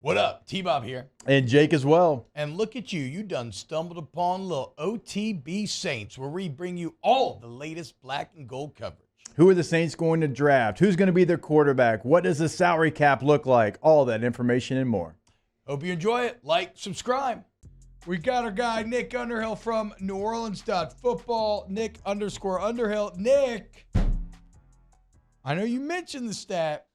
What up? T-Bob here. And Jake as well. And look at you. You done stumbled upon little OTB Saints, where we bring you all the latest black and gold coverage. Who are the Saints going to draft? Who's going to be their quarterback? What does the salary cap look like? All that information and more. Hope you enjoy it. Like, subscribe. We got our guy, Nick Underhill from neworleans.football. Nick_Underhill. Nick, I know you mentioned the stat,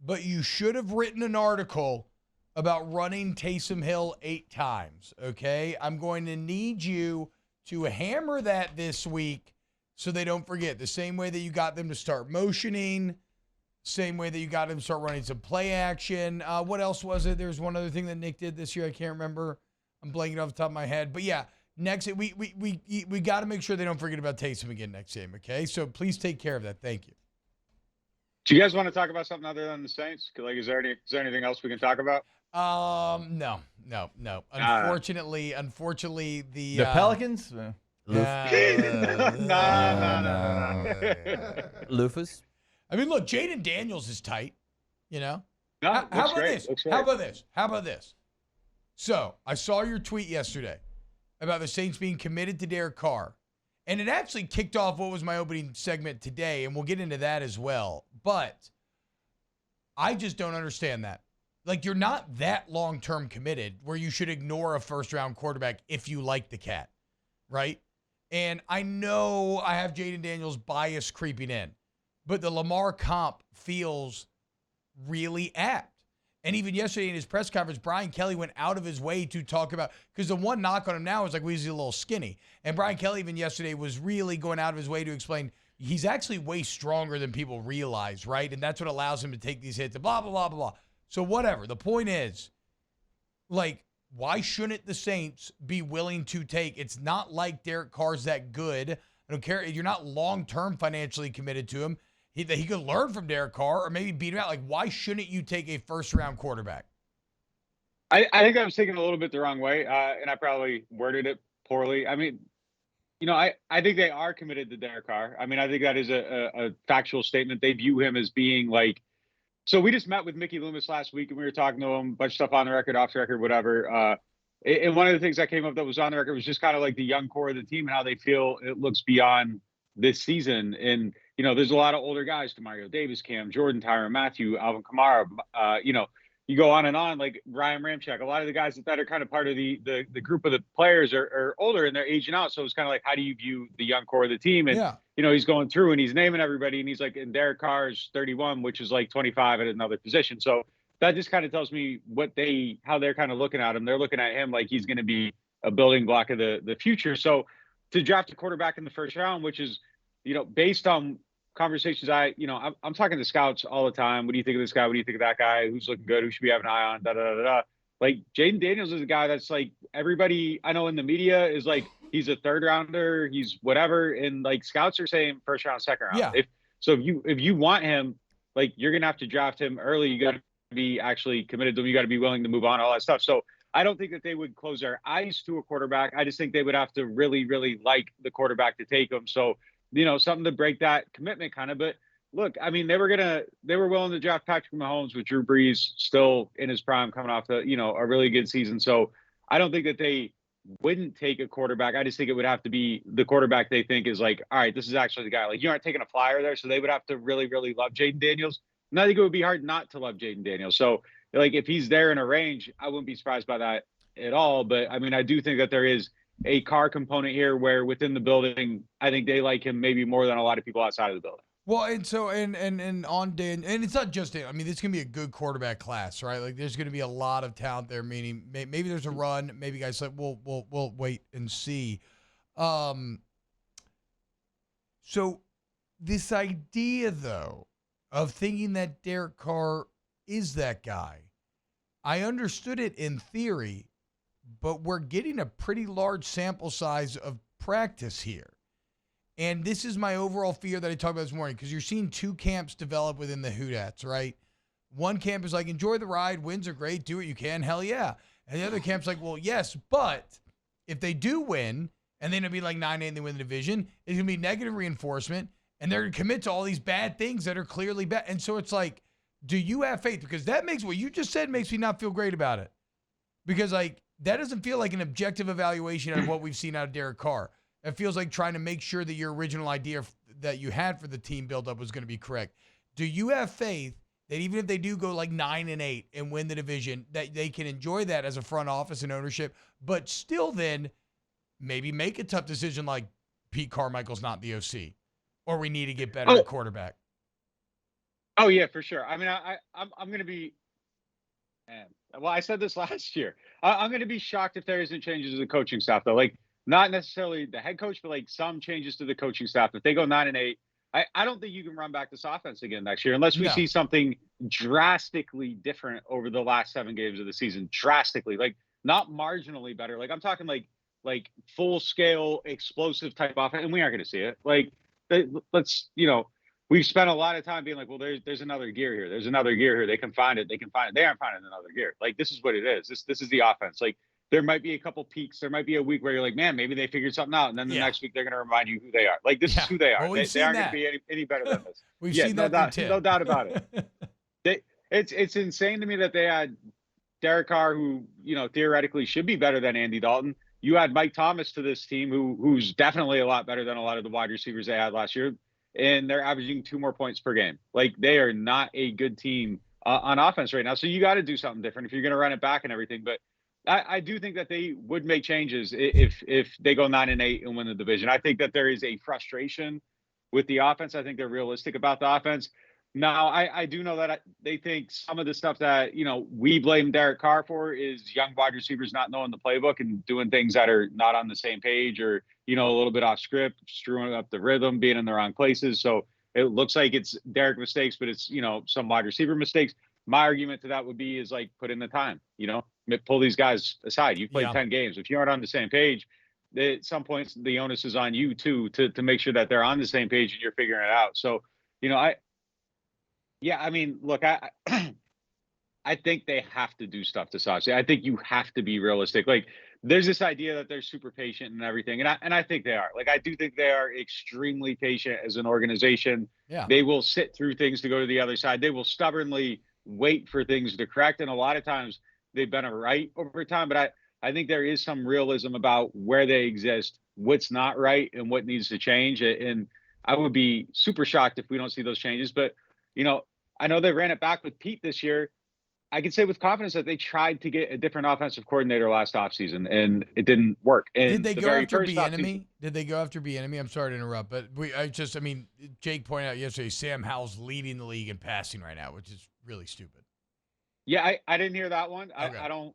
but you should have written an article about running Taysom Hill 8 times, okay? I'm going to need you to hammer that this week so they don't forget. The same way that you got them to start motioning, same way that you got them to start running some play action. What else was it? There's one other thing that Nick did this year. I can't remember. I'm blanking off the top of my head. But, yeah, next we got to make sure they don't forget about Taysom again next game, okay? So please take care of that. Thank you. Do you guys want to talk about something other than the Saints? Like, is there anything else we can talk about? No. Unfortunately, the Pelicans? No. Lufus? I mean, look, Jaden Daniels is tight, you know? No, How about great. this? Looks great. How about this? So, I saw your tweet yesterday about the Saints being committed to Derek Carr. And it actually kicked off what was my opening segment today, and we'll get into that as well. But I just don't understand that. Like, you're not that long-term committed where you should ignore a first-round quarterback if you like the cat, right? And I know I have Jaden Daniels bias creeping in, but the Lamar comp feels really apt. And even yesterday in his press conference, Brian Kelly went out of his way to talk about, because the one knock on him now is like, well, he's a little skinny. And Brian Kelly even yesterday was really going out of his way to explain he's actually way stronger than people realize, right? And that's what allows him to take these hits and blah, blah, blah, blah, blah. So whatever. The point is, like, why shouldn't the Saints be willing to take? It's not like Derek Carr's that good. I don't care. You're not long-term financially committed to him. He could learn from Derek Carr or maybe beat him out. Like, why shouldn't you take a first-round quarterback? I think I was taking it a little bit the wrong way, and I probably worded it poorly. I mean, I think they are committed to Derek Carr. I mean, I think that is a factual statement. They view him as being like – so we just met with Mickey Loomis last week, and we were talking to him, a bunch of stuff on the record, off the record, whatever. And one of the things that came up that was on the record was just kind of like the young core of the team and how they feel it looks beyond this season. And – there's a lot of older guys, Demario Davis, Cam Jordan, Tyrann Mathieu, Alvin Kamara. You go on and on, like Ryan Ramczyk. A lot of the guys that are kind of part of the group of the players are older and they're aging out. So it's kind of like, how do you view the young core of the team? And, he's going through and he's naming everybody. And he's like, and Derek Carr is 31, which is like 25 at another position. So that just kind of tells me how they're kind of looking at him. They're looking at him like he's going to be a building block of the future. So to draft a quarterback in the first round, which is, based on conversations I'm talking to scouts all the time. What do you think of this guy? What do you think of that guy? Who's looking good? Who should we have an eye on? Da da da da. Like Jaden Daniels is a guy that's like everybody I know in the media is like he's a third rounder, he's whatever, and like scouts are saying first round, second round. Yeah. If you want him, like you're gonna have to draft him early. You got to be actually committed to him. You got to be willing to move on, all that stuff. So I don't think that they would close their eyes to a quarterback. I just think they would have to really, really like the quarterback to take him. So something to break that commitment kind of. But look, I mean, they were willing to draft Patrick Mahomes with Drew Brees still in his prime, coming off a really good season. So I don't think that they wouldn't take a quarterback. I just think it would have to be the quarterback they think is like, all right, this is actually the guy. Like, you aren't taking a flyer there. So they would have to really, really love Jaden Daniels. And I think it would be hard not to love Jaden Daniels. So like, if he's there in a range, I wouldn't be surprised by that at all. But I mean, I do think that there is a Carr component here where within the building, I think they like him maybe more than a lot of people outside of the building. Well, and so and on Dan, and it's not just Dan. I mean, this can be a good quarterback class, right? Like, there's going to be a lot of talent there. Meaning, maybe there's a run. Maybe guys like, we'll wait and see. So this idea though of thinking that Derek Carr is that guy, I understood it in theory. But we're getting a pretty large sample size of practice here. And this is my overall fear that I talked about this morning, because you're seeing two camps develop within the Hoodats, right? One camp is like, enjoy the ride, wins are great, do what you can, hell yeah. And the other camp's like, well, yes, but if they do win, and then it'll be like 9-8 and they win the division, it's going to be negative reinforcement, and they're going to commit to all these bad things that are clearly bad. And so it's like, Do you have faith? Because that makes what you just said makes me not feel great about it. Because like that doesn't feel like an objective evaluation of what we've seen out of Derek Carr. It feels like trying to make sure that your original idea that you had for the team buildup was going to be correct. Do you have faith that even if they do go like 9-8 and win the division, that they can enjoy that as a front office and ownership, but still then maybe make a tough decision like Pete Carmichael's not the OC, or we need to get better at quarterback? Oh yeah, for sure. I mean, I'm going to be. Well, I said this last year. I'm going to be shocked if there isn't changes to the coaching staff, though. Like, not necessarily the head coach, but like some changes to the coaching staff. If they go 9-8, I don't think you can run back this offense again next year unless we see something drastically different over the last 7 games of the season. Drastically, like not marginally better. Like I'm talking like full scale explosive type offense, and we aren't going to see it. Like, let's we've spent a lot of time being like, well, there's another gear here. There's another gear here. They can find it. They can find it. They aren't finding another gear. Like, this is what it is. This is the offense. Like, there might be a couple peaks. There might be a week where you're like, man, maybe they figured something out. And then the next week, they're going to remind you who they are. Like, this is who they are. Well, they aren't going to be any better than this. We've seen that. No doubt about it. It's insane to me that they had Derek Carr, who, theoretically should be better than Andy Dalton. You add Mike Thomas to this team, who's definitely a lot better than a lot of the wide receivers they had last year. And they're averaging 2 more points per game. Like, they are not a good team on offense right now. So you got to do something different if you're going to run it back and everything. But I do think that they would make changes if they go 9-8 and win the division. I think that there is a frustration with the offense. I think they're realistic about the offense. Now, I do know that they think some of the stuff that, we blame Derek Carr for is young wide receivers not knowing the playbook and doing things that are not on the same page, or, a little bit off script, screwing up the rhythm, being in the wrong places. So it looks like it's Derek mistakes, but it's, some wide receiver mistakes. My argument to that would be is like, put in the time, pull these guys aside. You've played 10 games. If you aren't on the same page, at some points the onus is on you too, to make sure that they're on the same page and you're figuring it out. So, I mean, look, I think they have to do stuff to Sauce. I think you have to be realistic. Like, there's this idea that they're super patient and everything. And I think they are. Like, I do think they are extremely patient as an organization. Yeah. They will sit through things to go to the other side. They will stubbornly wait for things to correct. And a lot of times they've been right over time. But I think there is some realism about where they exist, what's not right, and what needs to change. And I would be super shocked if we don't see those changes. But, I know they ran it back with Pete this year. I can say with confidence that they tried to get a different offensive coordinator last offseason, and it didn't work. And did they go after Bieniemy? Did they go after Bieniemy? I'm sorry to interrupt, but Jake pointed out yesterday, Sam Howell's leading the league in passing right now, which is really stupid. Yeah, I didn't hear that one. Okay.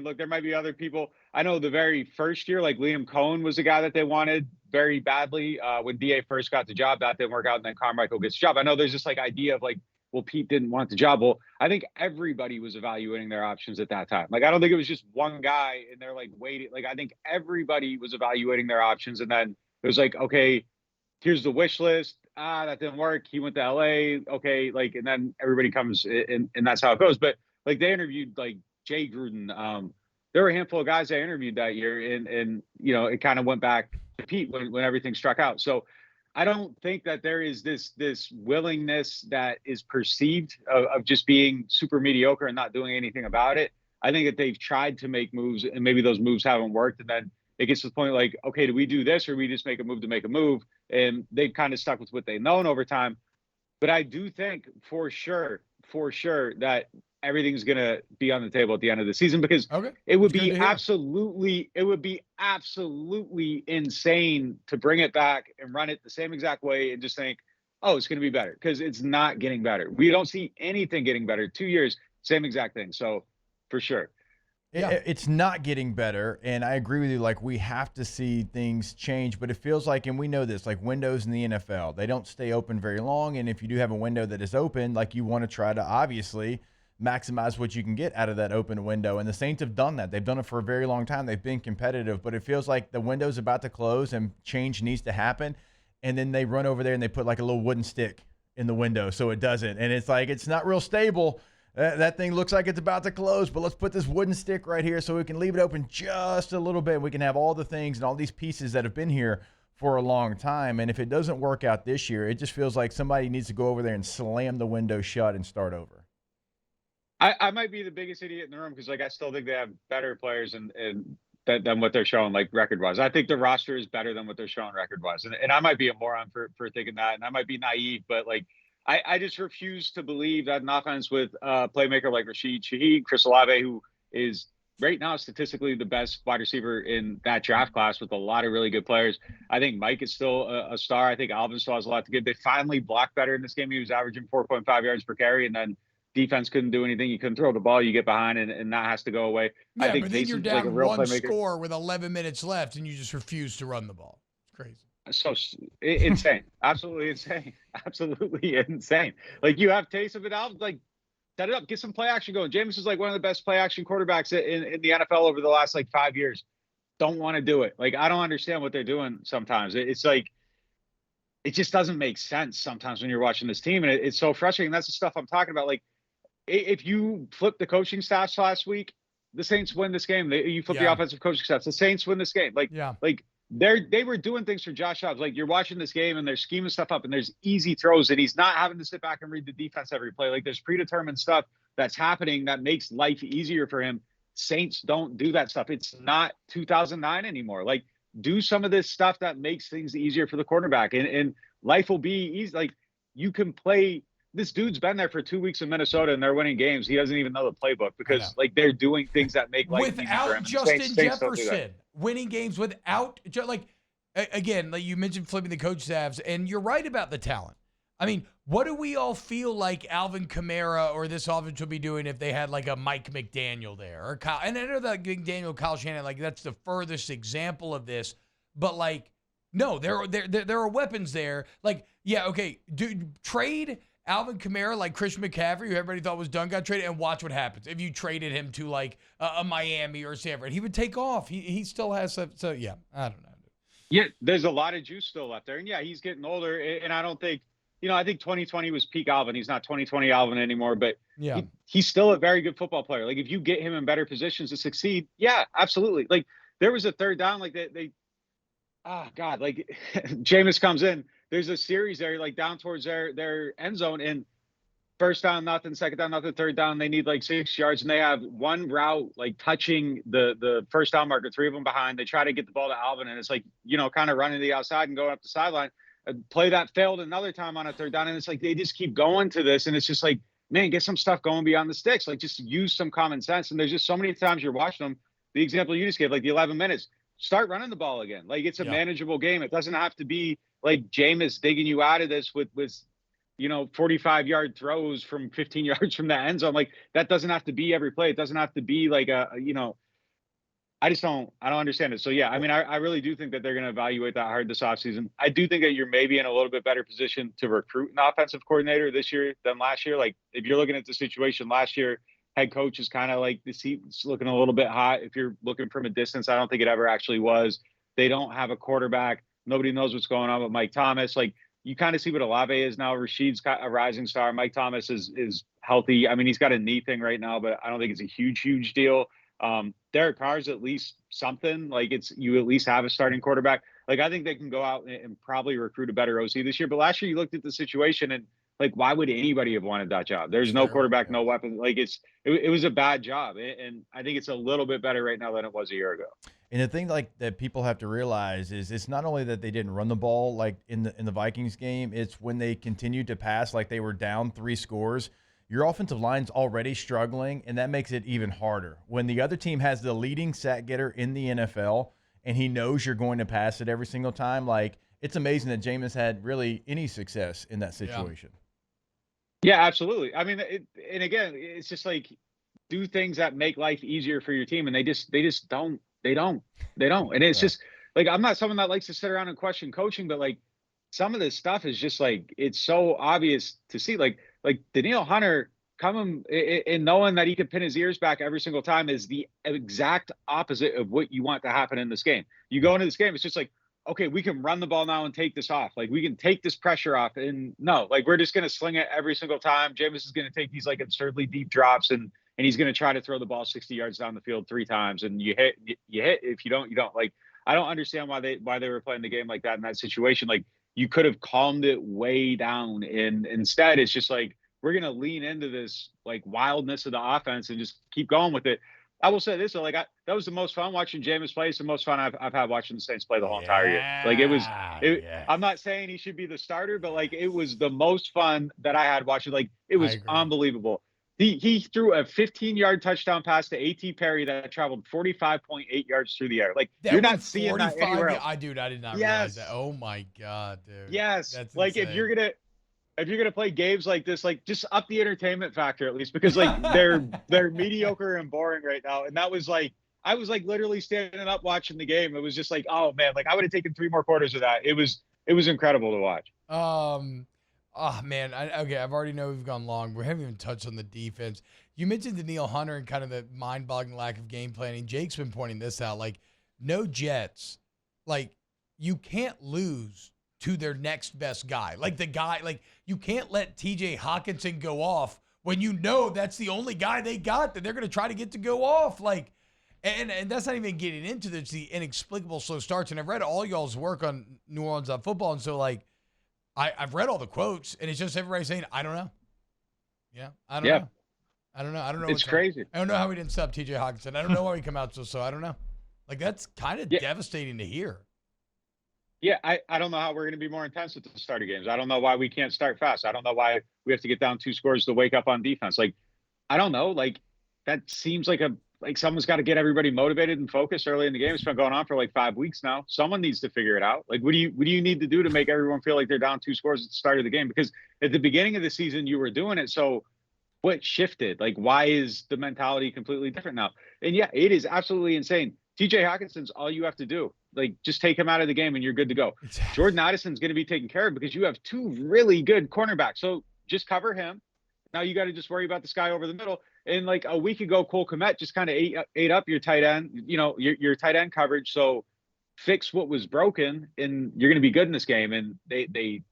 Look, there might be other people. I know the very first year, like Liam Cohen was the guy that they wanted very badly. When DA first got the job, that didn't work out, and then Carmichael gets the job. I know there's this like idea of like, well, Pete didn't want the job. Well, I think everybody was evaluating their options at that time. Like, I don't think it was just one guy and they're like waiting. Like, I think everybody was evaluating their options. And then it was like, okay, here's the wish list. That didn't work. He went to LA. Okay. Like, and then everybody comes and that's how it goes. But like, they interviewed like Jay Gruden. There were a handful of guys they interviewed that year, and it kind of went back to Pete when everything struck out. So I don't think that there is this willingness that is perceived of just being super mediocre and not doing anything about it. I think that they've tried to make moves, and maybe those moves haven't worked. And then it gets to the point like, okay, do we do this, or we just make a move to make a move? And they've kind of stuck with what they've known over time. But I do think for sure that everything's going to be on the table at the end of the season, because it would be absolutely insane to bring it back and run it the same exact way and just think, oh, it's going to be better, because it's not getting better. We don't see anything getting better. 2 years, same exact thing. So for sure. It's not getting better, and I agree with you. Like, we have to see things change, but it feels like, and we know this, like windows in the NFL, they don't stay open very long, and if you do have a window that is open, like, you want to try to obviously maximize what you can get out of that open window. And the Saints have done that. They've done it for a very long time. They've been competitive, but it feels like the window's about to close and change needs to happen. And then they run over there and they put like a little wooden stick in the window so it doesn't. And it's like, it's not real stable. That thing looks like it's about to close, but let's put this wooden stick right here so we can leave it open just a little bit. We can have all the things and all these pieces that have been here for a long time. And if it doesn't work out this year, it just feels like somebody needs to go over there and slam the window shut and start over. I might be the biggest idiot in the room because like I still think they have better players and than what they're showing like record wise. I think the roster is better than what they're showing record wise, and I might be a moron for thinking that, and I might be naive, but like I just refuse to believe that an offense with a playmaker like Rashid Shaheed, Chris Olave, who is right now statistically the best wide receiver in that draft class with a lot of really good players. I think Mike is still a star. I think Alvin still has a lot to give. They finally blocked better in this game. He was averaging 4.5 yards per carry, and then defense couldn't do anything. You couldn't throw the ball. You get behind, and that has to go away. Yeah, I think but then you're Mason's down like a real one playmaker. score with 11 minutes left, and you just refuse to run the ball. It's crazy. So insane. Absolutely insane. Absolutely insane. Like you have Taysom and Alvin, like set it up, get some play action going. Jameis is like one of the best play action quarterbacks in the NFL over the last like 5 years. Don't want to do it. Like I don't understand what they're doing sometimes. It's like it just doesn't make sense sometimes when you're watching this team, and it's so frustrating. That's the stuff I'm talking about. Like if you flip the coaching staffs last week, the Saints win this game. You flip the offensive coaching staffs, the Saints win this game. Like they were doing things for Josh Dobbs. Like you're watching this game and they're scheming stuff up and there's easy throws and he's not having to sit back and read the defense every play. Like there's predetermined stuff that's happening that makes life easier for him. Saints don't do that stuff. It's not 2009 anymore. Like do some of this stuff that makes things easier for the quarterback and life will be easy. Like you can play. This dude's been there for 2 weeks in Minnesota and they're winning games. He doesn't even know the playbook because like they're doing things that make life easier for him. Justin Jefferson winning games without like again, like you mentioned flipping the coach staffs, and you're right about the talent. I mean, what do we all feel like Alvin Kamara or this offense would be doing if they had like a Mike McDaniel there or Kyle? And I know that McDaniel, Kyle Shanahan, like that's the furthest example of this, but like no, there are weapons there. Like yeah, okay, dude, trade Alvin Kamara, like Christian McCaffrey, who everybody thought was done, got traded, and watch what happens. If you traded him to like a Miami or Sanford, he would take off. He still has some, so yeah, I don't know. Yeah, there's a lot of juice still left there. And yeah, he's getting older. And I don't think, I think 2020 was peak Alvin. He's not 2020 Alvin anymore, but yeah, he's still a very good football player. Like if you get him in better positions to succeed, yeah, absolutely. Like there was a third down, like like Jameis comes in. There's a series there, like down towards their end zone, and first down, nothing, second down, nothing, third down, they need like 6 yards, and they have one route like touching the first down marker, 3 of them behind. They try to get the ball to Alvin, and it's like, kind of running to the outside and going up the sideline. A play that failed another time on a third down, and it's like they just keep going to this, and it's just like, man, get some stuff going beyond the sticks. Like just use some common sense. And there's just so many times you're watching them. The example you just gave, like the 11 minutes, start running the ball again. Like it's a manageable game. It doesn't have to be like Jameis digging you out of this with 45-yard throws from 15 yards from the end zone. Like that doesn't have to be every play. It doesn't have to be like I don't understand it. So yeah, I mean, I really do think that they're going to evaluate that hard this offseason. I do think that you're maybe in a little bit better position to recruit an offensive coordinator this year than last year. Like if you're looking at the situation last year, head coach is kind of like the seat's looking a little bit hot. If you're looking from a distance, I don't think it ever actually was. They don't have a quarterback. Nobody knows what's going on with Mike Thomas. Like you kind of see what Olave is now. Rashid's got a rising star. Mike Thomas is healthy. I mean, he's got a knee thing right now, but I don't think it's a huge deal. Derek Carr's at least something. Like you at least have a starting quarterback. Like I think they can go out and probably recruit a better OC this year. But last year you looked at the situation and like, why would anybody have wanted that job? There's no quarterback, no weapon. Like it was a bad job. And I think it's a little bit better right now than it was a year ago. And the thing like that people have to realize is it's not only that they didn't run the ball like in the Vikings game, it's when they continued to pass like they were down 3 scores. Your offensive line's already struggling, and that makes it even harder. When the other team has the leading sack getter in the NFL and he knows you're going to pass it every single time, like it's amazing that Jameis had really any success in that situation. Yeah, absolutely. I mean, and again, it's just like do things that make life easier for your team, and they just don't. They don't. And it's just like, I'm not someone that likes to sit around and question coaching, but like some of this stuff is just like, it's so obvious to see. Like Danielle Hunter coming and knowing that he could pin his ears back every single time is the exact opposite of what you want to happen in this game. You go into this game, it's just like, okay, we can run the ball now and take this off. Like we can take this pressure off. And no, like we're just going to sling it every single time. Jameis is going to take these like absurdly deep drops and he's going to try to throw the ball 60 yards down the field 3 times. And you hit. If you don't, you don't. Like, I don't understand why they were playing the game like that in that situation. Like, you could have calmed it way down, and instead it's just like, we're going to lean into this like wildness of the offense and just keep going with it. I will say this, though, like, that was the most fun watching Jameis play. It's the most fun I've had watching the Saints play the whole entire year. Like, Yeah. I'm not saying he should be the starter, but like, it was the most fun that I had watching. Like, it was unbelievable. He threw a 15-yard touchdown pass to A.T. Perry that traveled 45.8 yards through the air. Like, you're not seeing that anywhere else. I did not realize that. Oh my God, dude. Yes. That's like, insane. if you're gonna play games like this, like, just up the entertainment factor at least, because like they're mediocre and boring right now. And that was like, I was like literally standing up watching the game. It was just like, oh man, like, I would have taken 3 more quarters of that. It was incredible to watch. Oh man, okay, I've already know we've gone long. We haven't even touched on the defense. You mentioned Danielle Hunter and kind of the mind-boggling lack of game planning. Jake's been pointing this out. Like, no Jets, like, you can't lose to their next best guy. Like, the guy, like, you can't let TJ Hawkinson go off when you know that's the only guy they got that they're going to try to get to go off. Like, and that's not even getting into the inexplicable slow starts. And I've read all y'all's work on neworleans.football, and so, like, I've read all the quotes, and it's just everybody saying, I don't know. Yeah, I don't know. I don't know. I don't know. It's crazy. I don't know how we didn't stop TJ Hawkinson. I don't know why we come out so. I don't know. Like, that's kind of devastating to hear. Yeah, I don't know how we're going to be more intense at the start of games. I don't know why we can't start fast. I don't know why we have to get down 2 scores to wake up on defense. Like, I don't know. Like, that seems like someone's got to get everybody motivated and focused early in the game. It's been going on for like 5 weeks now. Someone needs to figure it out. Like, what do you need to do to make everyone feel like they're down 2 scores at the start of the game? Because at the beginning of the season, you were doing it. So what shifted? Like, why is the mentality completely different now? And yeah, it is absolutely insane. TJ Hawkinson's all you have to do. Like, just take him out of the game and you're good to go. Exactly. Jordan Addison's going to be taken care of because you have 2 really good cornerbacks. So just cover him. Now you got to just worry about this guy over the middle. And like a week ago, Cole Kmet just kind of ate up your tight end, your tight end coverage. So fix what was broken and you're going to be good in this game. And they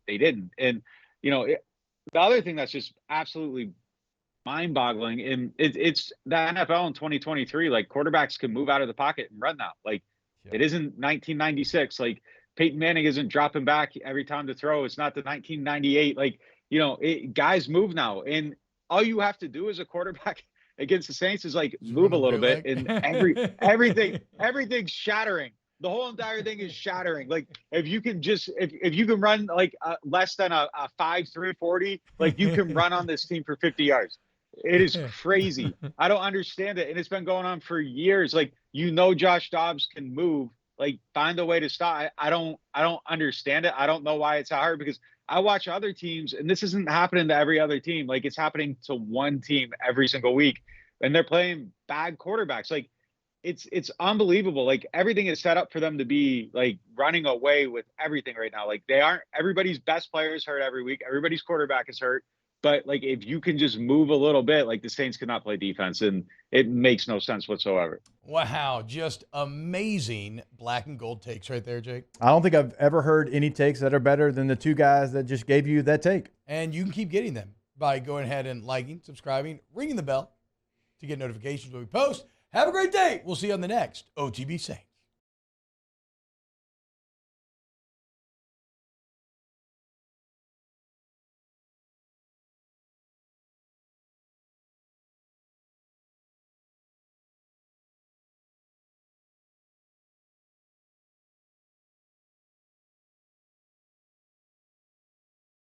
didn't. And, the other thing that's just absolutely mind-boggling, and it's the NFL in 2023. Like, quarterbacks can move out of the pocket and run now. Like, it isn't 1996. Like, Peyton Manning isn't dropping back every time to throw. It's not the 1998. Like, guys move now, and all you have to do as a quarterback against the Saints is like move a little bit, and everything's shattering. The whole entire thing is shattering. Like, if you can run like less than a 5.3 40, like, you can run on this team for 50 yards. It is crazy. I don't understand it. And it's been going on for years. Like, Josh Dobbs can move, like, find a way to stop. I don't understand it. I don't know why it's hard, because I watch other teams, and this isn't happening to every other team. Like, it's happening to one team every single week, and they're playing bad quarterbacks. Like, it's unbelievable. Like, everything is set up for them to be like running away with everything right now. Like, everybody's best player is hurt every week. Everybody's quarterback is hurt. But like, if you can just move a little bit, like, the Saints cannot play defense, and it makes no sense whatsoever. Wow, just amazing black and gold takes right there, Jake. I don't think I've ever heard any takes that are better than the 2 guys that just gave you that take. And you can keep getting them by going ahead and liking, subscribing, ringing the bell to get notifications when we post. Have a great day. We'll see you on the next OTB Saints.